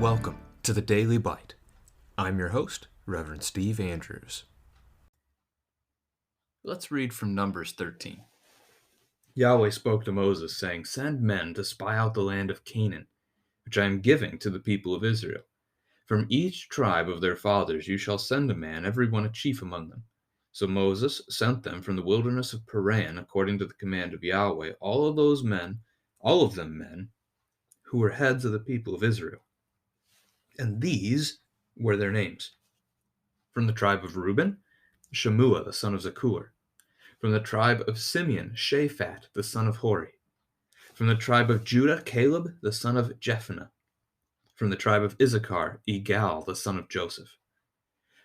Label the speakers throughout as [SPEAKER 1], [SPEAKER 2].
[SPEAKER 1] Welcome to the Daily Bite. I'm your host, Reverend Steve Andrews. Let's read from Numbers 13. Yahweh spoke to Moses, saying, "Send men to spy out the land of Canaan, which I am giving to the people of Israel. From each tribe of their fathers you shall send a man, every one a chief among them." So Moses sent them from the wilderness of Paran, according to the command of Yahweh, all of them men, who were heads of the people of Israel. And these were their names. From the tribe of Reuben, Shemua the son of Zakur. From the tribe of Simeon, Shaphat the son of Hori. From the tribe of Judah, Caleb the son of Jephunneh. From the tribe of Issachar, Igal the son of Joseph.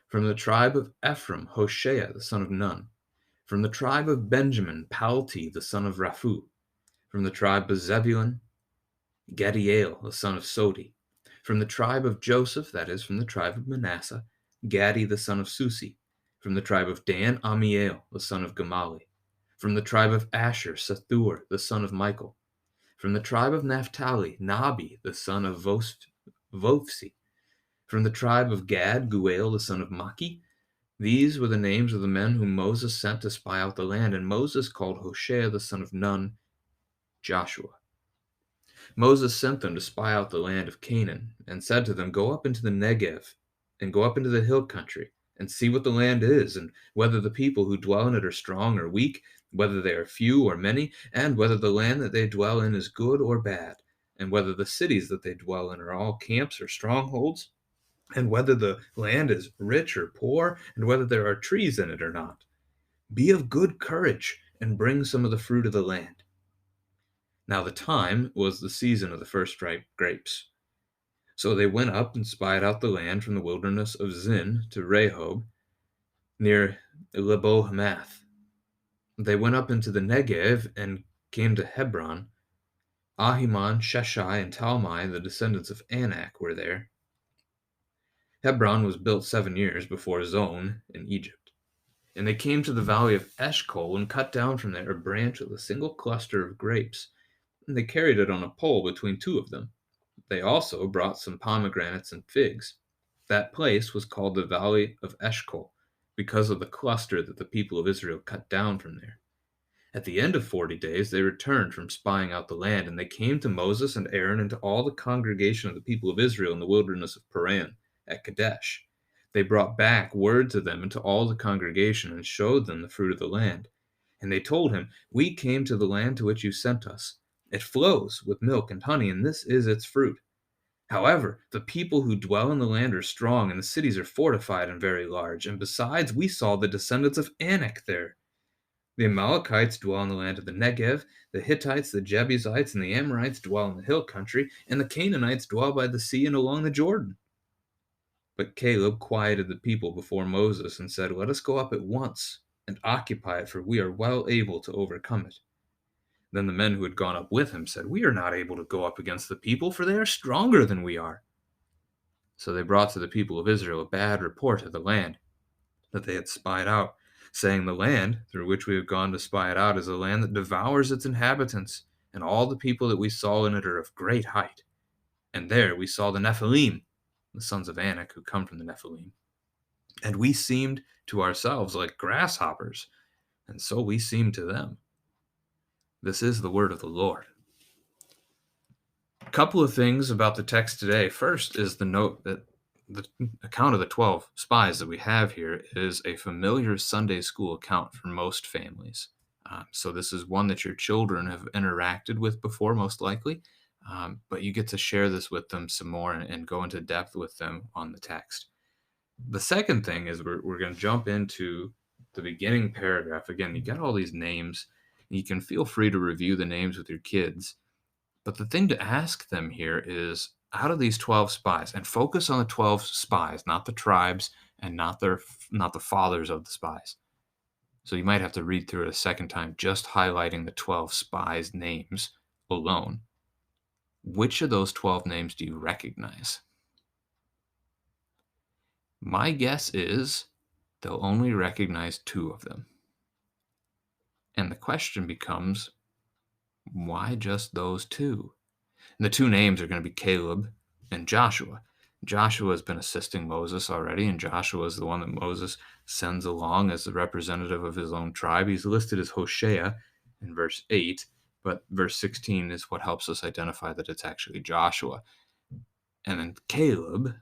[SPEAKER 1] From the tribe of Ephraim, Hoshea the son of Nun. From the tribe of Benjamin, Palti the son of Raphu. From the tribe of Zebulun, Gadiel the son of Sodi. From the tribe of Joseph, that is, from the tribe of Manasseh, Gadi the son of Susi. From the tribe of Dan, Amiel the son of Gamali. From the tribe of Asher, Sethur the son of Michael. From the tribe of Naphtali, Nabi the son of Vophsi. From the tribe of Gad, Guel the son of Maki. These were the names of the men whom Moses sent to spy out the land, and Moses called Hoshea the son of Nun Joshua. Moses sent them to spy out the land of Canaan, and said to them, "Go up into the Negev, and go up into the hill country, and see what the land is, and whether the people who dwell in it are strong or weak, whether they are few or many, and whether the land that they dwell in is good or bad, and whether the cities that they dwell in are all camps or strongholds, and whether the land is rich or poor, and whether there are trees in it or not. Be of good courage, and bring some of the fruit of the land." Now the time was the season of the first ripe grapes. So they went up and spied out the land from the wilderness of Zin to Rehob, near Lebo-Hamath. They went up into the Negev and came to Hebron. Ahiman, Sheshai, and Talmai, the descendants of Anak, were there. Hebron was built 7 years before Zon in Egypt. And they came to the valley of Eshcol and cut down from there a branch with a single cluster of grapes, and they carried it on a pole between two of them. They also brought some pomegranates and figs. That place was called the Valley of Eshcol, because of the cluster that the people of Israel cut down from there. At the end of 40 days, they returned from spying out the land, and they came to Moses and Aaron and to all the congregation of the people of Israel in the wilderness of Paran at Kadesh. They brought back word to them and to all the congregation, and showed them the fruit of the land. And they told him, "We came to the land to which you sent us. It flows with milk and honey, and this is its fruit. However, the people who dwell in the land are strong, and the cities are fortified and very large. And besides, we saw the descendants of Anak there. The Amalekites dwell in the land of the Negev, the Hittites, the Jebusites, and the Amorites dwell in the hill country, and the Canaanites dwell by the sea and along the Jordan." But Caleb quieted the people before Moses and said, "Let us go up at once and occupy it, for we are well able to overcome it." Then the men who had gone up with him said, "We are not able to go up against the people, for they are stronger than we are." So they brought to the people of Israel a bad report of the land that they had spied out, saying, "The land through which we have gone to spy it out is a land that devours its inhabitants, and all the people that we saw in it are of great height. And there we saw the Nephilim, the sons of Anak, who come from the Nephilim. And we seemed to ourselves like grasshoppers, and so we seemed to them." This is the word of the Lord. A couple of things about the text today. First is the note that the account of the 12 spies that we have here is a familiar Sunday school account for most families. So this is one that your children have interacted with before, most likely, but you get to share this with them some more and go into depth with them on the text. The second thing is we're going to jump into the beginning paragraph. Again, you got all these names. You can feel free to review the names with your kids. But the thing to ask them here is, out of these 12 spies, and focus on the 12 spies, not the tribes and not the fathers of the spies. So you might have to read through it a second time, just highlighting the 12 spies' names alone. Which of those 12 names do you recognize? My guess is they'll only recognize 2 of them. And the question becomes, why just those 2? And the 2 names are going to be Caleb and Joshua. Joshua has been assisting Moses already, and Joshua is the one that Moses sends along as the representative of his own tribe. He's listed as Hoshea in verse 8, but verse 16 is what helps us identify that it's actually Joshua. And then Caleb.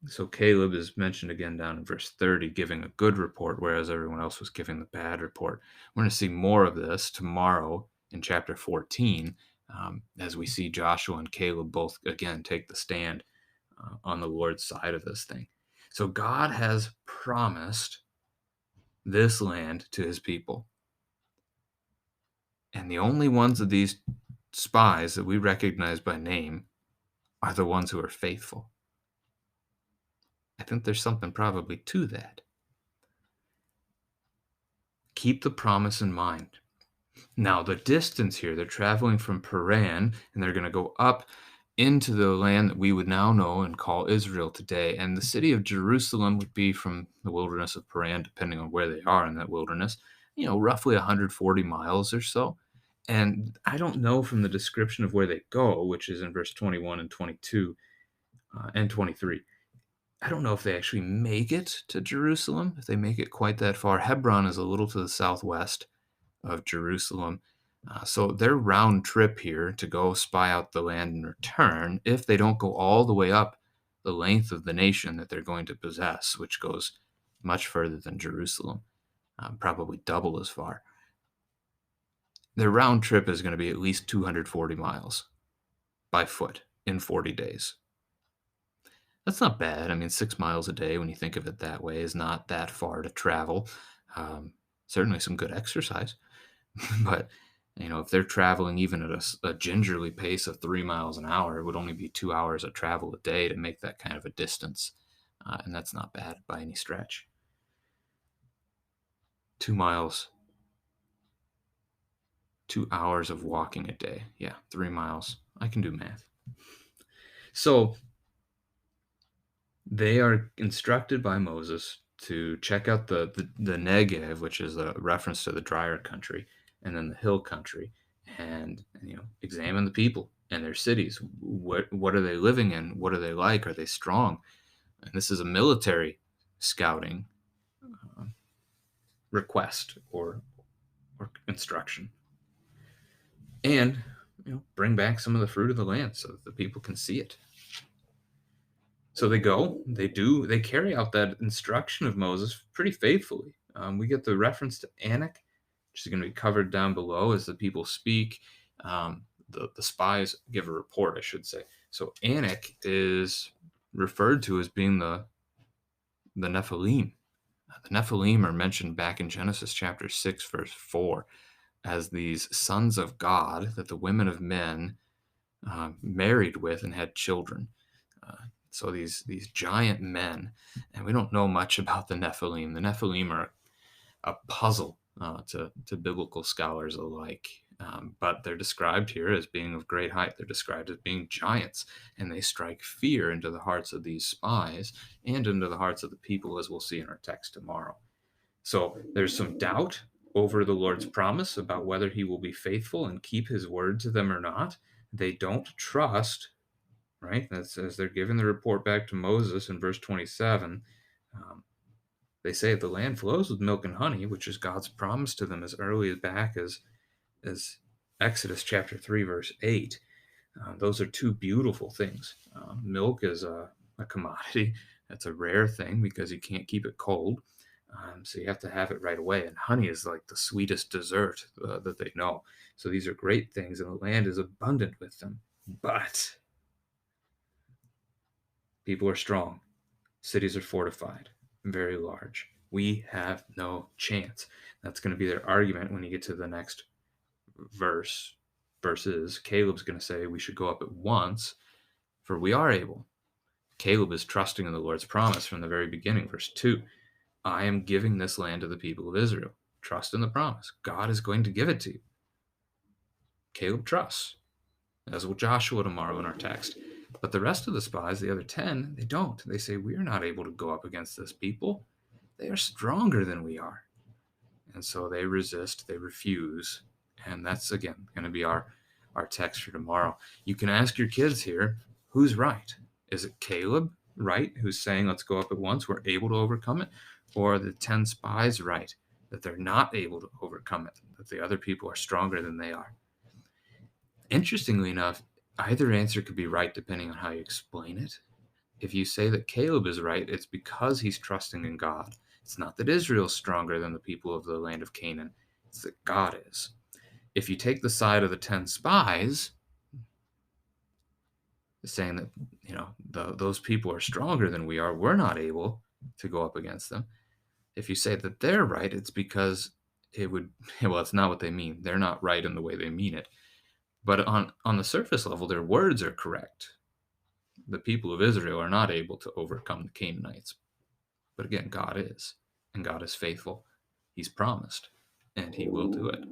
[SPEAKER 1] So Caleb is mentioned again down in verse 30, giving a good report, whereas everyone else was giving the bad report. We're going to see more of this tomorrow in chapter 14, as we see Joshua and Caleb both again take the stand on the Lord's side of this thing. So God has promised this land to his people. And the only ones of these spies that we recognize by name are the ones who are faithful. I think there's something probably to that. Keep the promise in mind. Now, the distance here, they're traveling from Paran, and they're going to go up into the land that we would now know and call Israel today. And the city of Jerusalem would be from the wilderness of Paran, depending on where they are in that wilderness, roughly 140 miles or so. And I don't know from the description of where they go, which is in verse 21 and 22 and 23. I don't know if they actually make it to Jerusalem, if they make it quite that far. Hebron is a little to the southwest of Jerusalem. So their round trip here to go spy out the land and return, if they don't go all the way up the length of the nation that they're going to possess, which goes much further than Jerusalem, probably double as far. Their round trip is going to be at least 240 miles by foot in 40 days. That's not bad. I mean, 6 miles a day, when you think of it that way, is not that far to travel. Certainly some good exercise. But, if they're traveling even at a gingerly pace of 3 miles an hour, it would only be 2 hours of travel a day to make that kind of a distance. And that's not bad by any stretch. 2 miles, 2 hours of walking a day. Yeah, 3 miles. I can do math. So they are instructed by Moses to check out the Negev, which is a reference to the drier country, and then the hill country, and examine the people and their cities. What are they living in? What are they like? Are they strong? And this is a military scouting request or instruction. And bring back some of the fruit of the land so that the people can see it. So they go, they carry out that instruction of Moses pretty faithfully. We get the reference to Anak, which is going to be covered down below as the people speak. The spies give a report, I should say. So Anak is referred to as being the Nephilim. The Nephilim are mentioned back in Genesis chapter 6, verse 4, as these sons of God that the women of men married with and had children. So these giant men, and we don't know much about the Nephilim. The Nephilim are a puzzle to biblical scholars alike, but they're described here as being of great height. They're described as being giants, and they strike fear into the hearts of these spies and into the hearts of the people, as we'll see in our text tomorrow. So there's some doubt over the Lord's promise about whether he will be faithful and keep his word to them or not. They don't trust. Right? That's as they're giving the report back to Moses in verse 27. They say the land flows with milk and honey, which is God's promise to them as early back as Exodus chapter 3, verse 8. Those are two beautiful things. Milk is a commodity. That's a rare thing because you can't keep it cold. So you have to have it right away. And honey is like the sweetest dessert that they know. So these are great things, and the land is abundant with them. But people are strong. Cities are fortified, very large. We have no chance. That's going to be their argument when you get to the next verses. Caleb's going to say we should go up at once, for we are able. Caleb is trusting in the Lord's promise from the very beginning. Verse 2, I am giving this land to the people of Israel. Trust in the promise. God is going to give it to you. Caleb trusts, as will Joshua tomorrow in our text. But the rest of the spies, the other 10, they don't. They say, we are not able to go up against this people. They are stronger than we are. And so they resist, they refuse. And that's, again, going to be our our text for tomorrow. You can ask your kids here, who's right? Is it Caleb right, who's saying, let's go up at once, we're able to overcome it? Or are the 10 spies right, that they're not able to overcome it, that the other people are stronger than they are? Interestingly enough, either answer could be right depending on how you explain it. If you say that Caleb is right, it's because he's trusting in God. It's not that Israel's stronger than the people of the land of Canaan, it's that God is. If you take the side of the 10 spies, saying that, those people are stronger than we are, we're not able to go up against them. If you say that they're right, it's because it's not what they mean. They're not right in the way they mean it. But on the surface level, their words are correct. The people of Israel are not able to overcome the Canaanites. But again, God is, and God is faithful. He's promised, and he will do it.